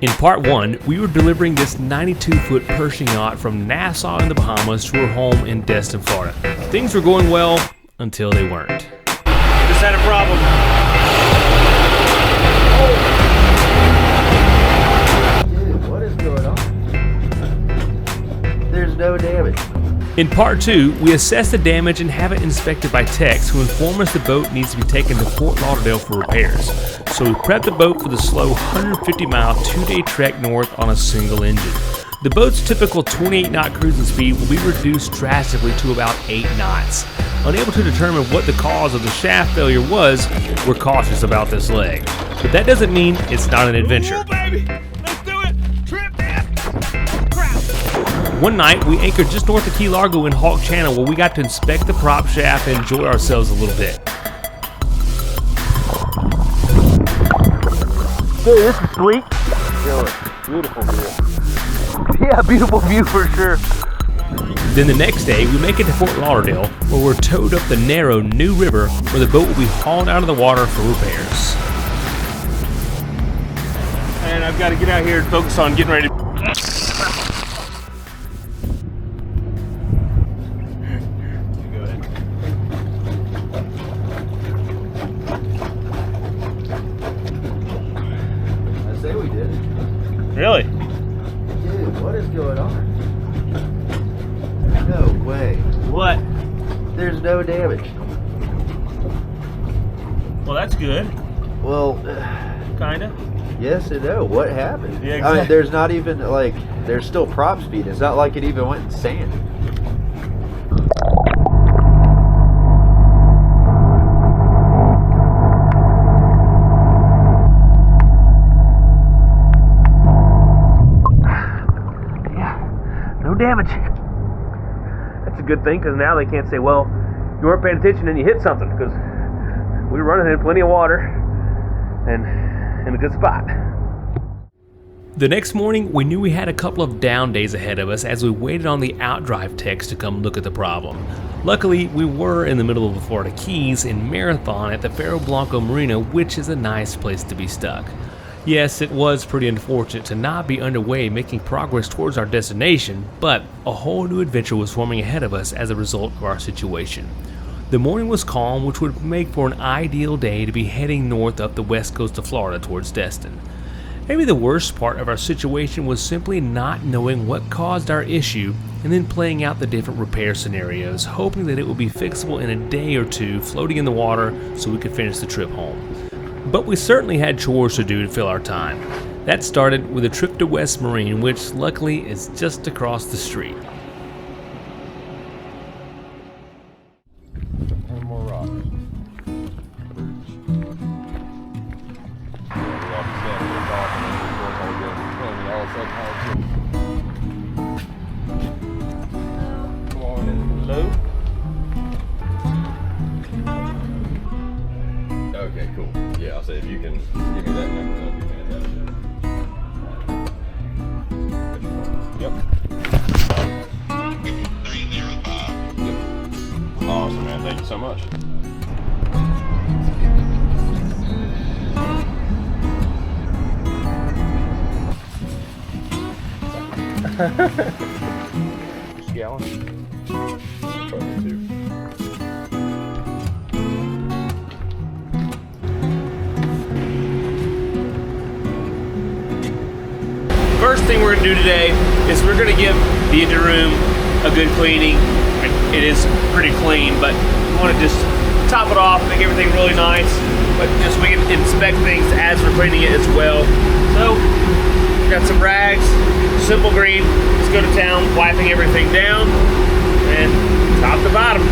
In part 1, we were delivering this 92-foot Pershing yacht from Nassau in the Bahamas to her home in Destin, Florida. Things were going well until they weren't. Just had a problem. Dude, what is going on? There's no damage. In part 2, we assess the damage and have it inspected by techs who inform us the boat needs to be taken to Fort Lauderdale for repairs. So we prep the boat for the slow 150-mile, 2-day trek north on a single engine. The boat's typical 28-knot cruising speed will be reduced drastically to about 8 knots. Unable to determine what the cause of the shaft failure was, we're cautious about this leg. But that doesn't mean it's not an adventure. Ooh, baby. Let's do it. Trip that. Crap. One night, we anchored just north of Key Largo in Hawk Channel where we got to inspect the prop shaft and enjoy ourselves a little bit. Dude, this is sweet. Really, beautiful view. Yeah, beautiful view for sure. Then the next day, we make it to Fort Lauderdale where we're towed up the narrow New River where the boat will be hauled out of the water for repairs. And I've got to get out here and focus on getting ready to... Really? Dude, what is going on? No way. What? There's no damage. Well, that's good. Well, Kinda. yes and no. What happened? Yeah, I exactly. mean, there's not even, like, there's still prop speed. It's not like it even went in sand. No damage. That's a good thing because now they can't say, well, you weren't paying attention and you hit something, because we were running in plenty of water and in a good spot. The next morning, we knew we had a couple of down days ahead of us as we waited on the outdrive techs to come look at the problem. Luckily, we were in the middle of the Florida Keys in Marathon at the Faro Blanco Marina, which is a nice place to be stuck. Yes, it was pretty unfortunate to not be underway making progress towards our destination, but a whole new adventure was forming ahead of us as a result of our situation. The morning was calm, which would make for an ideal day to be heading north up the west coast of Florida towards Destin. Maybe the worst part of our situation was simply not knowing what caused our issue and then playing out the different repair scenarios, hoping that it would be fixable in a day or two floating in the water so we could finish the trip home. But we certainly had chores to do to fill our time. That started with a trip to West Marine, which luckily is just across the street. And more rocks. Come on in low. Okay, cool. Yeah, I'll say if you can give me that number, that'd be fantastic. Yep. Yep. Awesome, man. Thank you so much. Gallon? Probably 2. First thing we're going to do today is we're going to give the engine room a good cleaning. It is pretty clean, but we want to just top it off, make everything really nice, but just we can inspect things as we're cleaning it as well. So, got some rags, simple green, let's go to town, wiping everything down, and top to bottom.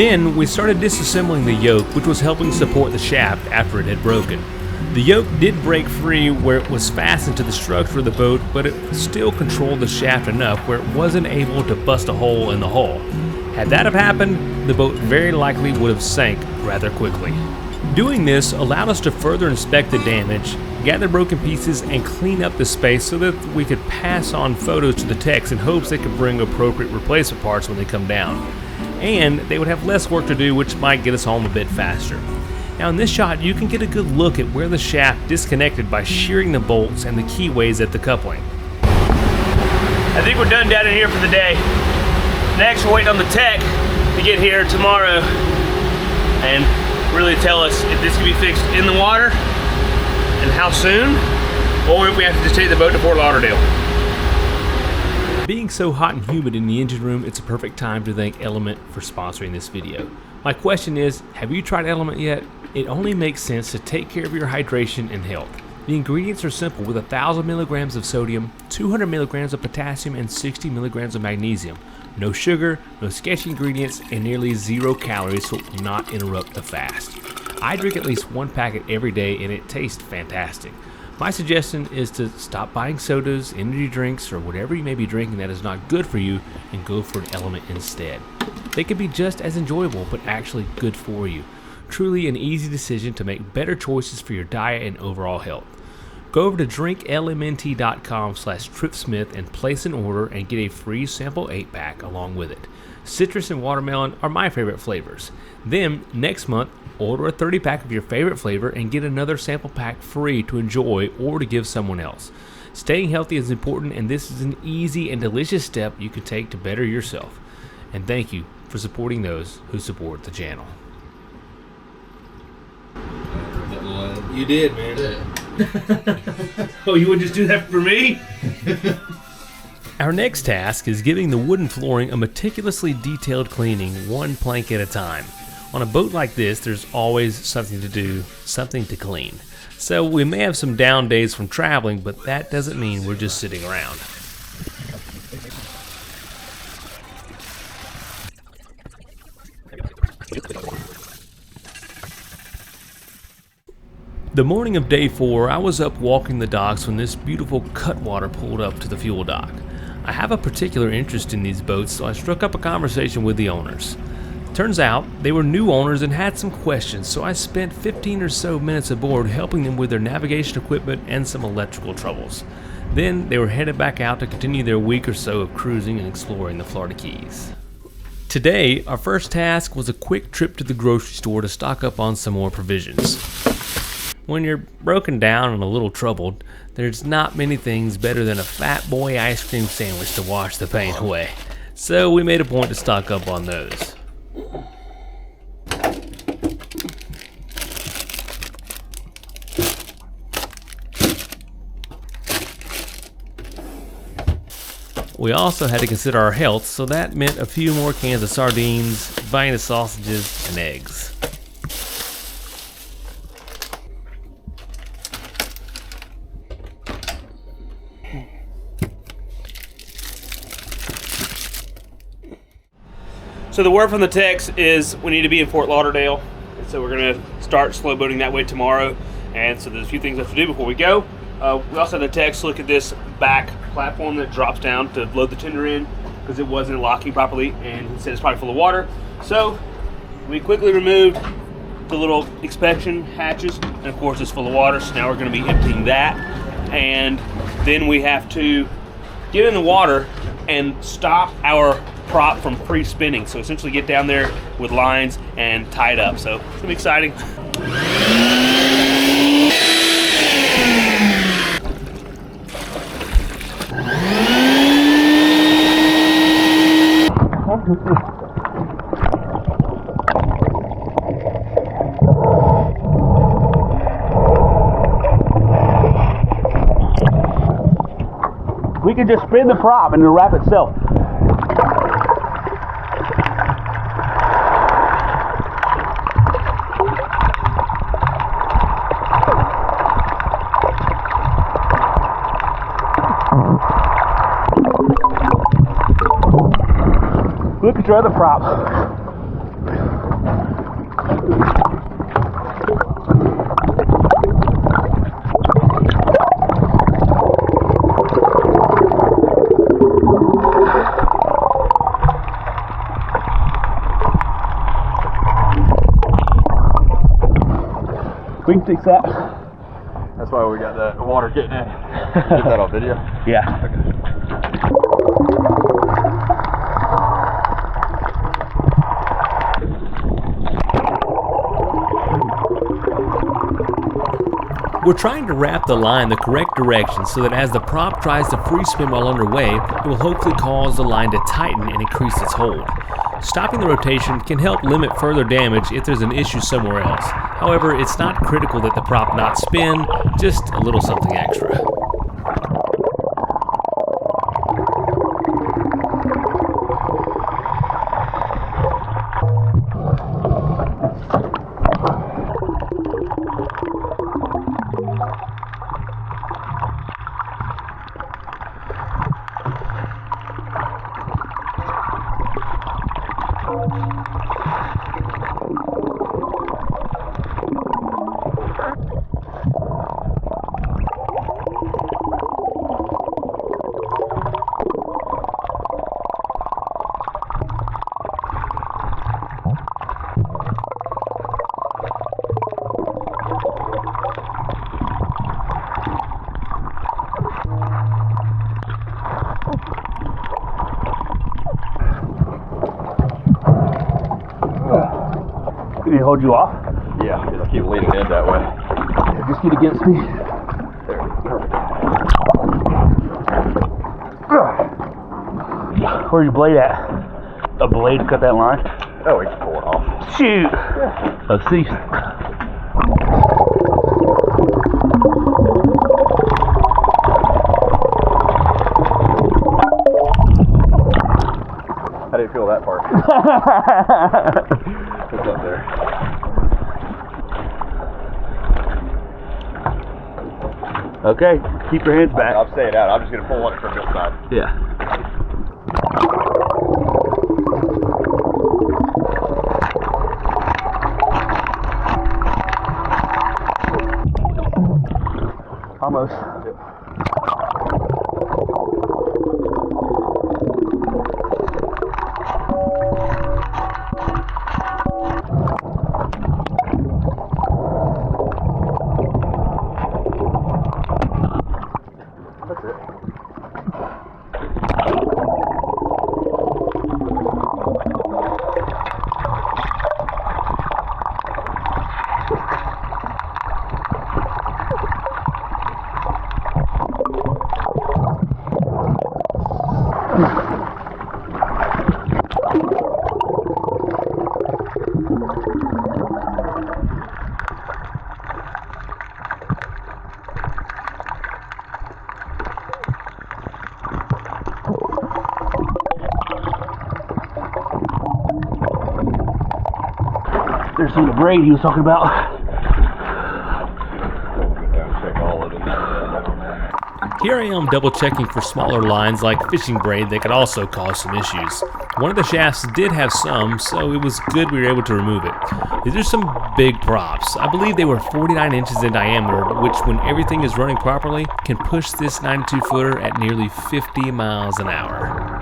Then we started disassembling the yoke, which was helping support the shaft after it had broken. The yoke did break free where it was fastened to the structure of the boat, but it still controlled the shaft enough where it wasn't able to bust a hole in the hull. Had that have happened, the boat very likely would have sank rather quickly. Doing this allowed us to further inspect the damage, gather broken pieces, and clean up the space so that we could pass on photos to the techs in hopes they could bring appropriate replacement parts when they come down. And they would have less work to do, which might get us home a bit faster. Now in this shot, you can get a good look at where the shaft disconnected by shearing the bolts and the keyways at the coupling. I think we're done down in here for the day. Next, we're waiting on the tech to get here tomorrow and really tell us if this can be fixed in the water and how soon, or if we have to just take the boat to Fort Lauderdale. Being so hot and humid in the engine room, it's a perfect time to thank LMNT for sponsoring this video. My question is, have you tried LMNT yet? It only makes sense to take care of your hydration and health. The ingredients are simple with 1,000 milligrams of sodium, 200 milligrams of potassium, and 60 milligrams of magnesium. No sugar, no sketchy ingredients, and nearly 0 calories, so it will not interrupt the fast. I drink at least 1 packet every day and it tastes fantastic. My suggestion is to stop buying sodas, energy drinks, or whatever you may be drinking that is not good for you and go for an LMNT instead. They can be just as enjoyable, but actually good for you. Truly an easy decision to make better choices for your diet and overall health. Go over to drinklmnt.com/TripSmith and place an order and get a free sample 8-pack along with it. Citrus and watermelon are my favorite flavors. Then, next month, order a 30-pack of your favorite flavor and get another sample pack free to enjoy or to give someone else. Staying healthy is important, and this is an easy and delicious step you can take to better yourself. And thank you for supporting those who support the channel. You did, man. Oh, you would just do that for me? Our next task is giving the wooden flooring a meticulously detailed cleaning, one plank at a time. On a boat like this, there's always something to do, something to clean. So we may have some down days from traveling, but that doesn't mean we're just sitting around. The morning of day 4, I was up walking the docks when this beautiful cutwater pulled up to the fuel dock. I have a particular interest in these boats, so I struck up a conversation with the owners. Turns out, they were new owners and had some questions, so I spent 15 or so minutes aboard helping them with their navigation equipment and some electrical troubles. Then they were headed back out to continue their week or so of cruising and exploring the Florida Keys. Today, our first task was a quick trip to the grocery store to stock up on some more provisions. When you're broken down and a little troubled, there's not many things better than a Fat Boy ice cream sandwich to wash the pain away. So we made a point to stock up on those. We also had to consider our health, so that meant a few more cans of sardines, buying the sausages, and eggs. So the word from the techs is we need to be in Fort Lauderdale. So we're gonna start slow boating that way tomorrow. And so there's a few things we have to do before we go. We also had the techs look at this back platform that drops down to load the tender in because it wasn't locking properly, and he said it's probably full of water. So we quickly removed the little inspection hatches, and of course it's full of water, so now we're gonna be emptying that. And then we have to get in the water and stop our prop from pre-spinning. So essentially get down there with lines and tie it up. So it's gonna be exciting. We can just spin the prop and it'll wrap itself. Look at your other props. We can fix that. That's why we got the water getting in. Get that on video? Yeah. Okay. We're trying to wrap the line the correct direction so that as the prop tries to free spin while underway, it will hopefully cause the line to tighten and increase its hold. Stopping the rotation can help limit further damage if there's an issue somewhere else. However, it's not critical that the prop not spin, just a little something extra. Did he hold you off? Yeah, I keep leaning in that way. Just get against me. There, perfect. Where's your blade at? A blade to cut that line? Oh, we can pull it off. Shoot! Let's see. How do you feel that part? What's up there? Okay, keep your hands back. I'm staying out. I'm just going to pull on it from this side. Yeah. Almost. That's it. There's some of the braid he was talking about. Check all of it. Here I am double checking for smaller lines like fishing braid that could also cause some issues. One of the shafts did have some, so it was good we were able to remove it. These are some big props. I believe they were 49 inches in diameter, which when everything is running properly, can push this 92 footer at nearly 50 miles an hour.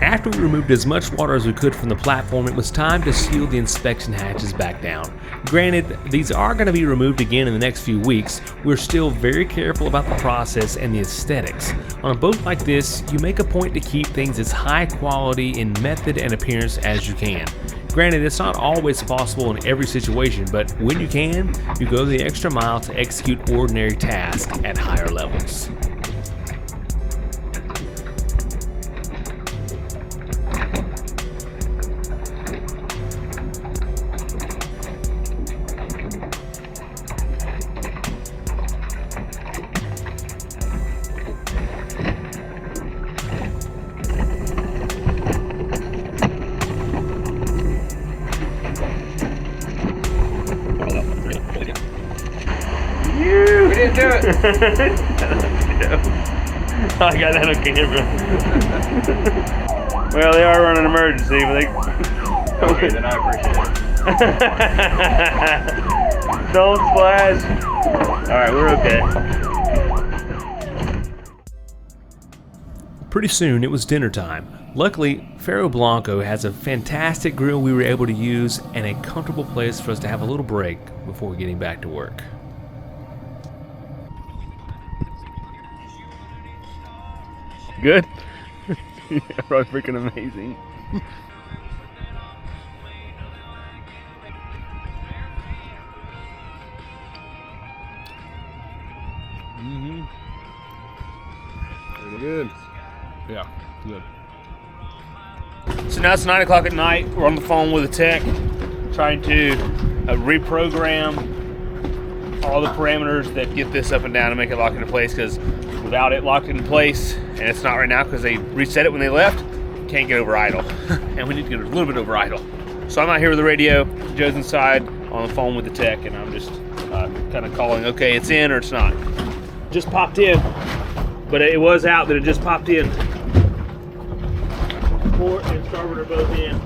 After we removed as much water as we could from the platform, it was time to seal the inspection hatches back down. Granted, these are going to be removed again in the next few weeks. We're still very careful about the process and the aesthetics. On a boat like this, you make a point to keep things as high quality in method and appearance as you can. Granted, it's not always possible in every situation, but when you can, you go the extra mile to execute ordinary tasks at higher levels. We didn't do it. I got that on camera. Well, they are running an emergency, but they... Okay, then I appreciate it. Don't splash. Alright, we're okay. Pretty soon it was dinner time. Luckily, Ferro Blanco has a fantastic grill we were able to use and a comfortable place for us to have a little break before getting back to work. Good? Yeah, probably freaking amazing. Pretty good. Yeah, good. So now it's 9 o'clock at night. We're on the phone with a tech trying to reprogram all the parameters that get this up and down and make it lock into place, because without it locked in place, and it's not right now because they reset it when they left, can't get over idle. And we need to get a little bit over idle. So I'm out here with the radio, Joe's inside on the phone with the tech, and I'm just kind of calling, okay, it's in or it's not. Just popped in, but it was out, but it just popped in. Port and starboard are both in.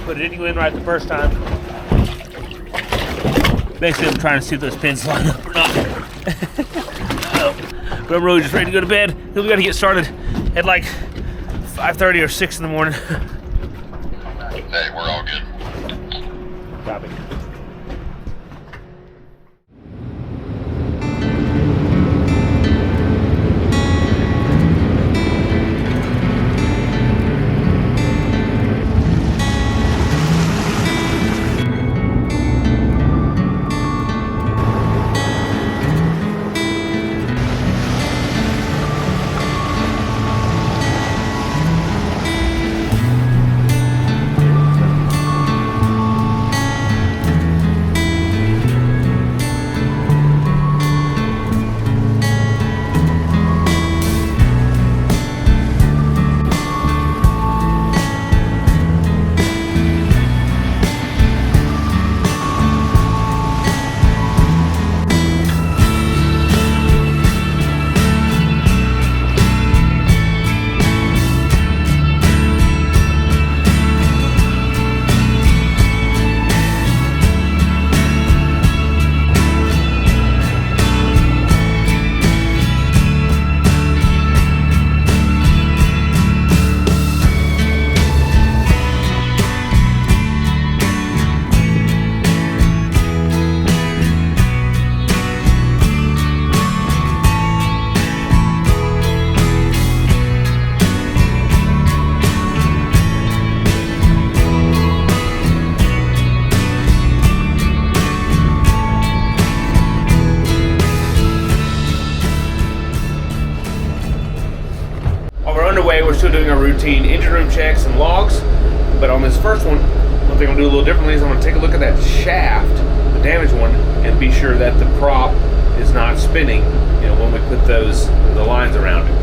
But it didn't go in right the first time. Basically, I'm trying to see if those pins line up or not. But I'm really just ready to go to bed. We got to get started at like 5:30 or 6 in the morning. Hey, we're all good. Copy. We're still doing our routine engine room checks and logs, but on this first one thing I'm gonna do a little differently is I'm gonna take a look at that shaft, the damaged one, and be sure that the prop is not spinning, you know, when we put the lines around it.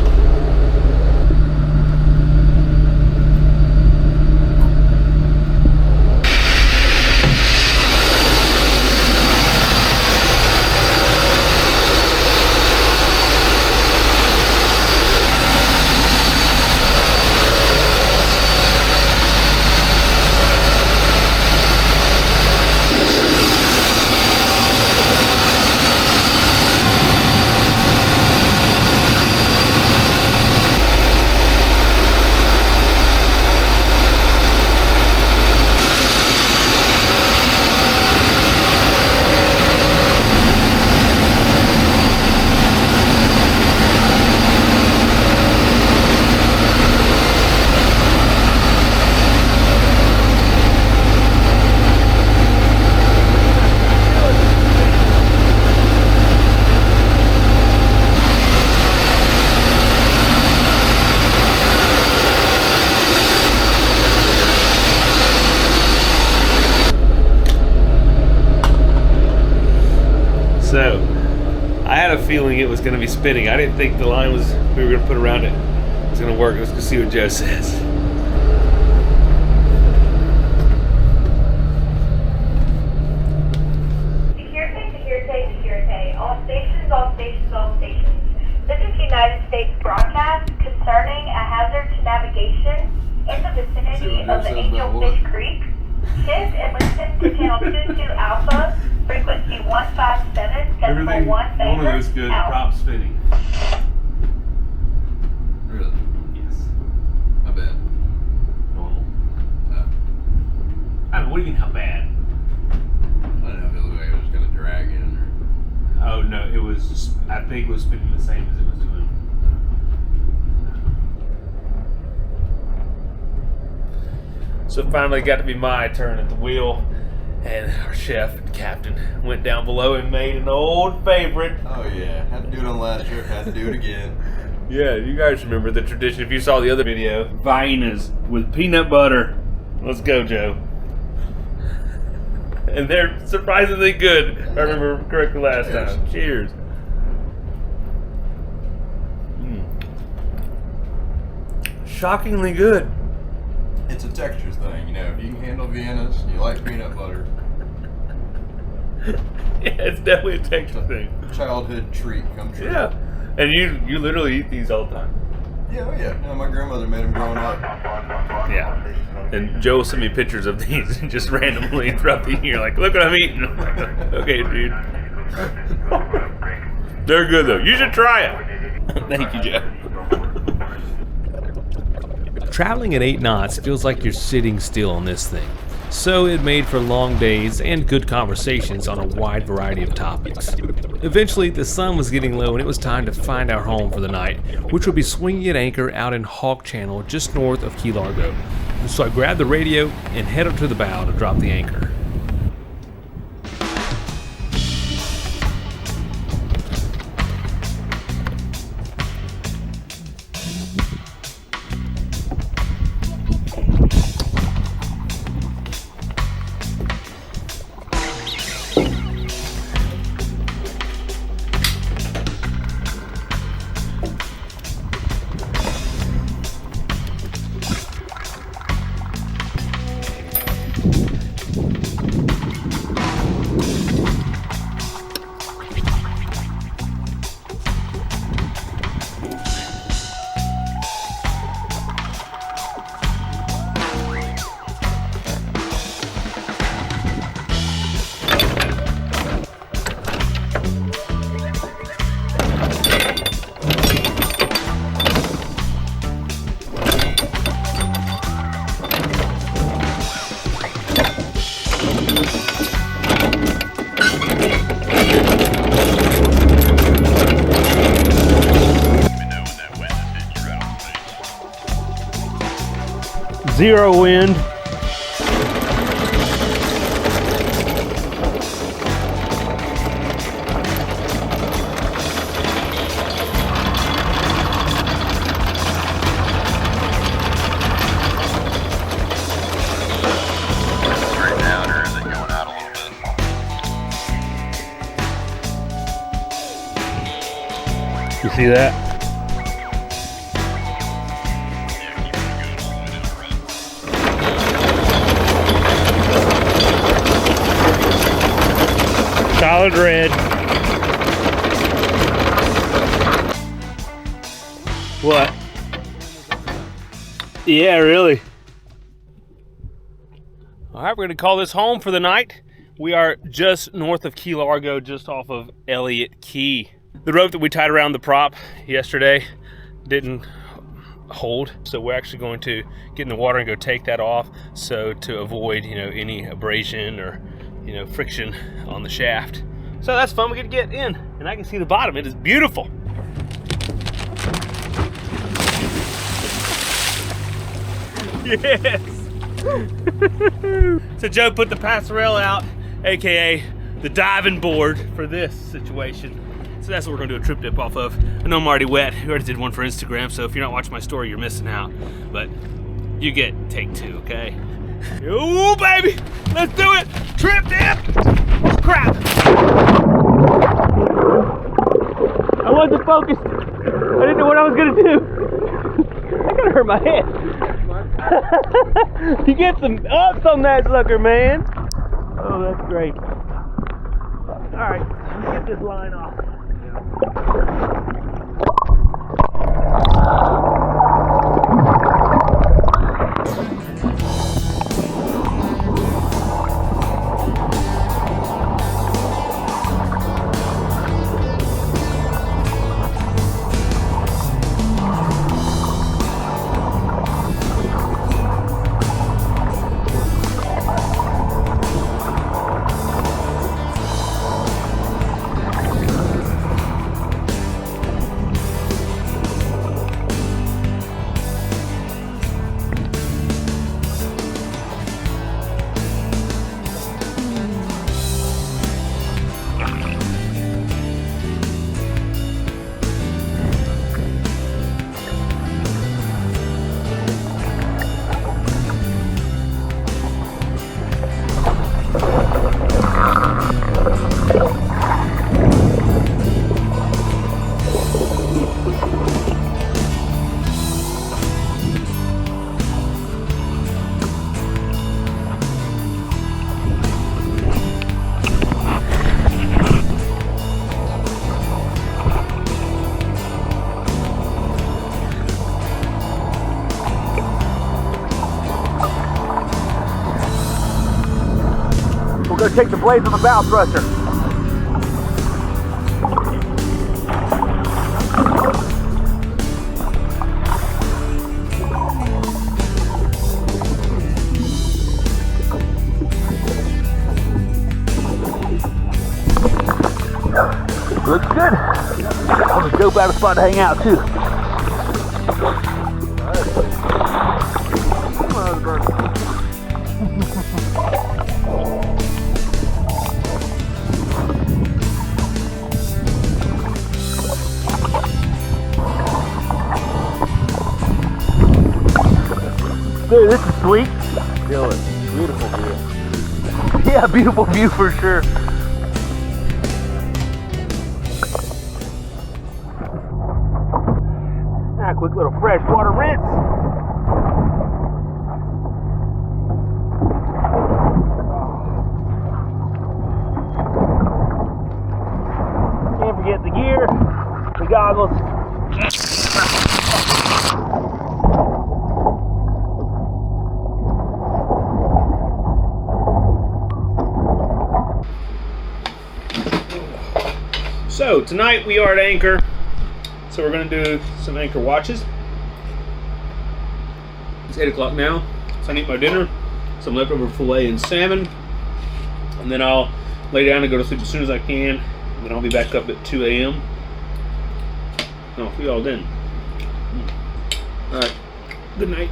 So, I had a feeling it was going to be spinning. I didn't think the line we were going to put around it was going to work. Let's go see what Joe says. stations, all stations, all stations. This is United States broadcast concerning a hazard to navigation in the vicinity of the Angelfish Creek. Shift and listen to channel 22 Alpha, frequency 157, decimal 1 Normally was good. out. Prop spinning. Really? Yes. How bad? Normal. Oh. I mean, what do you mean, how bad? I don't know if it looked like it was gonna drag in or. Oh no, it was just, I think it was spinning the same as it was doing. So it finally got to be my turn at the wheel, and our chef and captain went down below and made an old favorite. Oh yeah, had to do it on last trip, had to do it again. Yeah, you guys remember the tradition if you saw the other video. Viennas with peanut butter. Let's go, Joe. And they're surprisingly good, if I remember correctly last Cheers. time. Cheers. Shockingly good. It's a texture thing, you know. If you can handle Viennas, you like peanut butter. Yeah, it's definitely a texture thing. Childhood treat come true. Yeah. And you literally eat these all the time. Yeah, oh yeah. No, my grandmother made them growing up. Yeah. And Joe sent me pictures of these just randomly throughout the year. Like, look what I'm eating. I'm like, okay, dude. They're good though. You should try it. Thank you, Joe. Traveling at 8 knots feels like you're sitting still on this thing, so it made for long days and good conversations on a wide variety of topics. Eventually, the sun was getting low and it was time to find our home for the night, which would be swinging at anchor out in Hawk Channel just north of Key Largo. So I grabbed the radio and head up to the bow to drop the anchor. Zero wind. Straight down, or is it going out a little bit? You see that? Solid red. What? Yeah, really. All right, we're going to call this home for the night. We are just north of Key Largo, just off of Elliott Key. The rope that we tied around the prop yesterday didn't hold, so we're actually going to get in the water and go take that off, so to avoid, any abrasion or friction on the shaft. So that's fun. We get to get in, and I can see the bottom. It is beautiful. Yes. So Joe put the passerelle out, aka the diving board, for this situation. So that's what we're gonna do a trip dip off of. I know I'm already wet. We already did one for Instagram, so if you're not watching my story, you're missing out. But you get take 2, okay? Ooh, baby! Let's do it! Trip dip! Oh, crap! I wasn't focused. I didn't know what I was gonna do. That gonna hurt my head. You get some ups on that sucker, man. Oh, that's great. All right, let's get this line off. We're gonna take the blades of the bow thruster. Looks good. That was a dope out of spot to hang out too. Dude, this is sweet. Feel it. Beautiful view. Yeah, beautiful view for sure. Ah, quick little freshwater rinse. Can't forget the gear, the goggles. So tonight we are at anchor, so we're going to do some anchor watches. It's 8 o'clock now, so I need my dinner, some leftover filet and salmon, and then I'll lay down and go to sleep as soon as I can, and then I'll be back up at 2 a.m. I'll see y'all then. Alright, good night.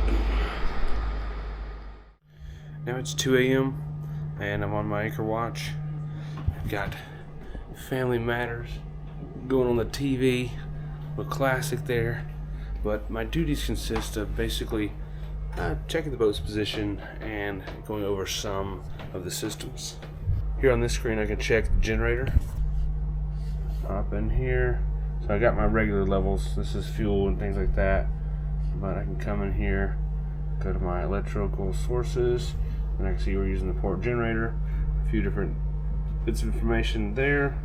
Now it's 2 a.m. and I'm on my anchor watch. I've got Family Matters going on the TV with classic there, but my duties consist of basically checking the boat's position and going over some of the systems. Here on this screen I can check the generator up in here, so I got my regular levels. This is fuel and things like that, but I can come in here, go to my electrical sources, and I can see we're using the port generator. A few different bits of information there.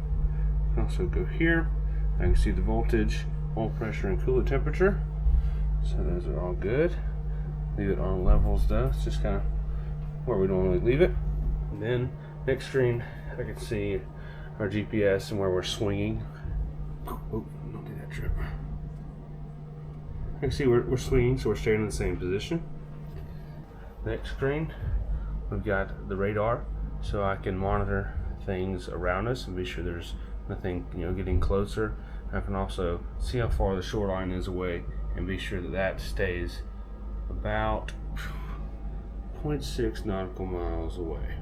I can also go here. I can see the voltage, oil pressure, and coolant temperature. So those are all good. Leave it on levels though. It's just kind of where we normally leave it. And then next screen, I can see our GPS and where we're swinging. Oh, don't do that trip. I can see we're swinging, so we're staying in the same position. Next screen, we've got the radar, so I can monitor things around us and be sure there's nothing, getting closer. I can also see how far the shoreline is away and be sure that that stays about 0.6 nautical miles away.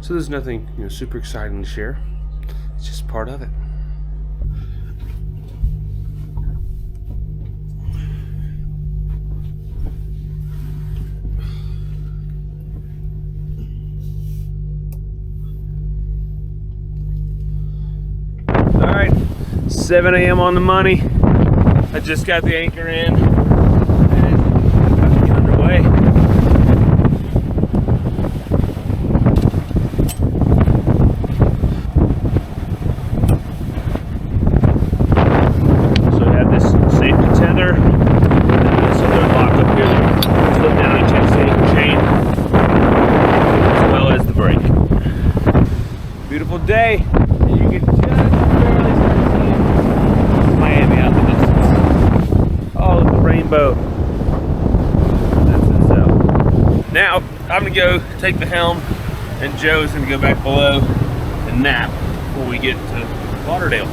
So there's nothing, super exciting to share. It's just part of it. All right, 7 a.m. on the money. I just got the anchor in and about to get underway. beautiful day. And you can just barely start seeing Miami out the distance. Oh, the rainbow. That's itself. Now, I'm gonna go take the helm, and Joe's gonna go back below and nap before we get to Lauderdale.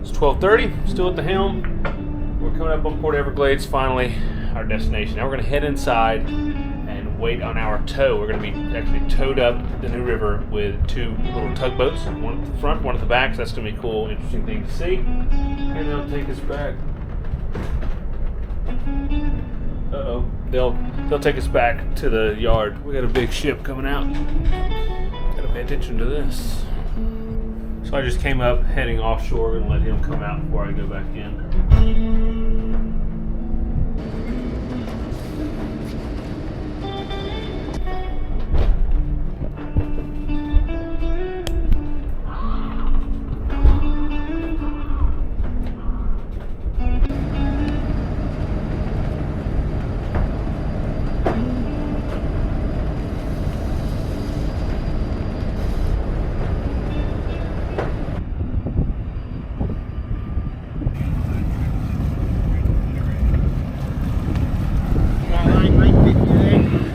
It's 12:30, still at the helm. We're coming up on Port Everglades, finally, our destination. Now we're gonna head inside and wait on our tow. We're gonna be actually towed up the New River with two little tugboats, one at the front, one at the back, so that's gonna be a cool, interesting thing to see. And they'll take us back. Uh-oh, they'll take us back to the yard. We got a big ship coming out. Gotta pay attention to this. So I just came up heading offshore and let him come out before I go back in.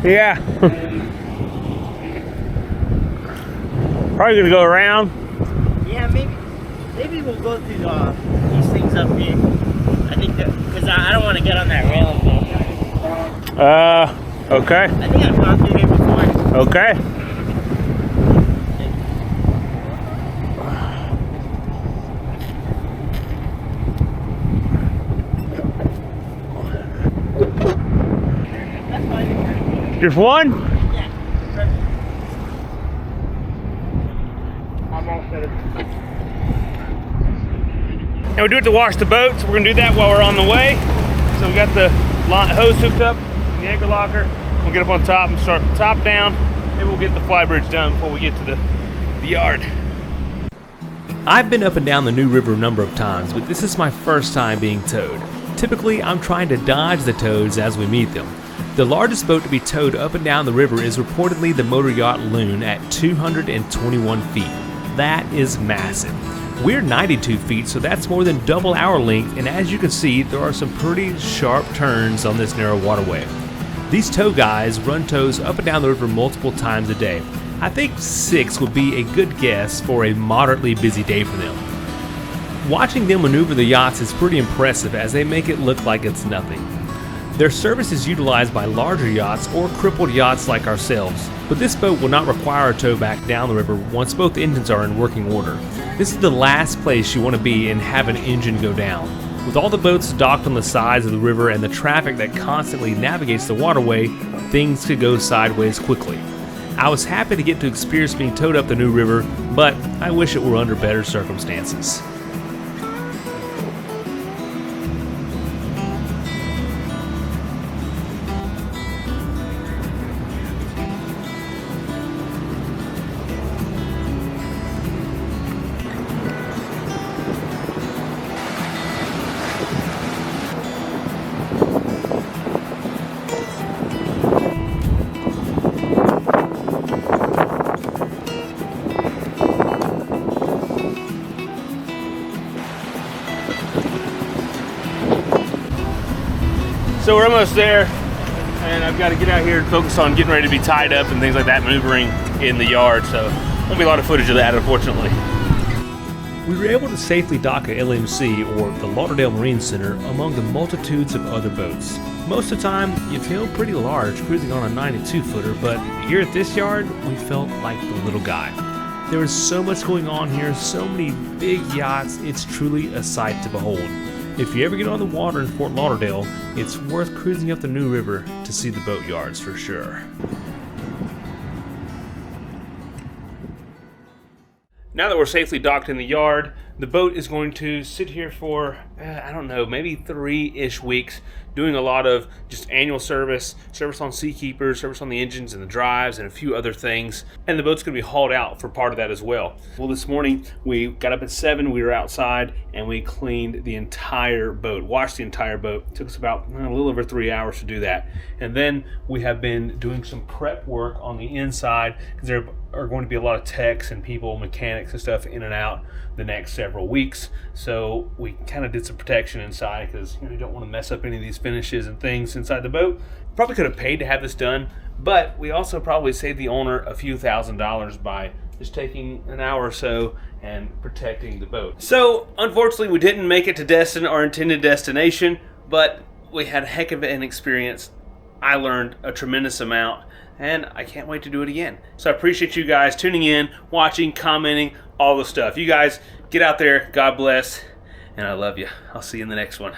Yeah. Probably gonna go around. Yeah, maybe we'll go through these things up here. I think that because I don't want to get on that railing thing. Okay. I think I've gone through here before. Okay. That's fine. Just one? Yeah. Perfect. I'm all set. And we do it to wash the boat, so we're gonna do that while we're on the way. So we got the hose hooked up, the anchor locker. We'll get up on top and start the top down. Maybe we'll get the fly bridge done before we get to the yard. I've been up and down the New River a number of times, but this is my first time being towed. Typically, I'm trying to dodge the tows as we meet them. The largest boat to be towed up and down the river is reportedly the motor yacht Loon at 221 feet. That is massive. We're 92 feet, so that's more than double our length, and as you can see, there are some pretty sharp turns on this narrow waterway. These tow guys run tows up and down the river multiple times a day. I think 6 would be a good guess for a moderately busy day for them. Watching them maneuver the yachts is pretty impressive as they make it look like it's nothing. Their service is utilized by larger yachts or crippled yachts like ourselves, but this boat will not require a tow back down the river once both engines are in working order. This is the last place you want to be and have an engine go down. With all the boats docked on the sides of the river and the traffic that constantly navigates the waterway, things could go sideways quickly. I was happy to get to experience being towed up the New River, but I wish it were under better circumstances. So we're almost there, and I've got to get out here and focus on getting ready to be tied up and things like that, maneuvering in the yard, so won't be a lot of footage of that, unfortunately. We were able to safely dock at LMC, or the Lauderdale Marine Center, among the multitudes of other boats. Most of the time, you feel pretty large cruising on a 92-footer, but here at this yard, we felt like the little guy. There is so much going on here, so many big yachts, it's truly a sight to behold. If you ever get on the water in Fort Lauderdale, it's worth cruising up the New River to see the boat yards for sure. Now that we're safely docked in the yard, the boat is going to sit here for, I don't know, maybe 3-ish weeks, doing a lot of just annual service on Seakeepers, service on the engines and the drives, and a few other things. And the boat's going to be hauled out for part of that as well. Well, this morning we got up at 7, we were outside, and we cleaned the entire boat, washed the entire boat. It took us about a little over 3 hours to do that. And then we have been doing some prep work on the inside, because there are going to be a lot of techs and people, mechanics and stuff in and out the next several weeks. So we kind of did some protection inside, because you don't want to mess up any of these finishes and things inside the boat. Probably could have paid to have this done, but we also probably saved the owner a few $1,000s by just taking an hour or so and protecting the boat. So unfortunately we didn't make it to our intended destination, but we had a heck of an experience. I learned a tremendous amount, and I can't wait to do it again. So I appreciate you guys tuning in, watching, commenting, all the stuff. You guys get out there, God bless, and I love you. I'll see you in the next one.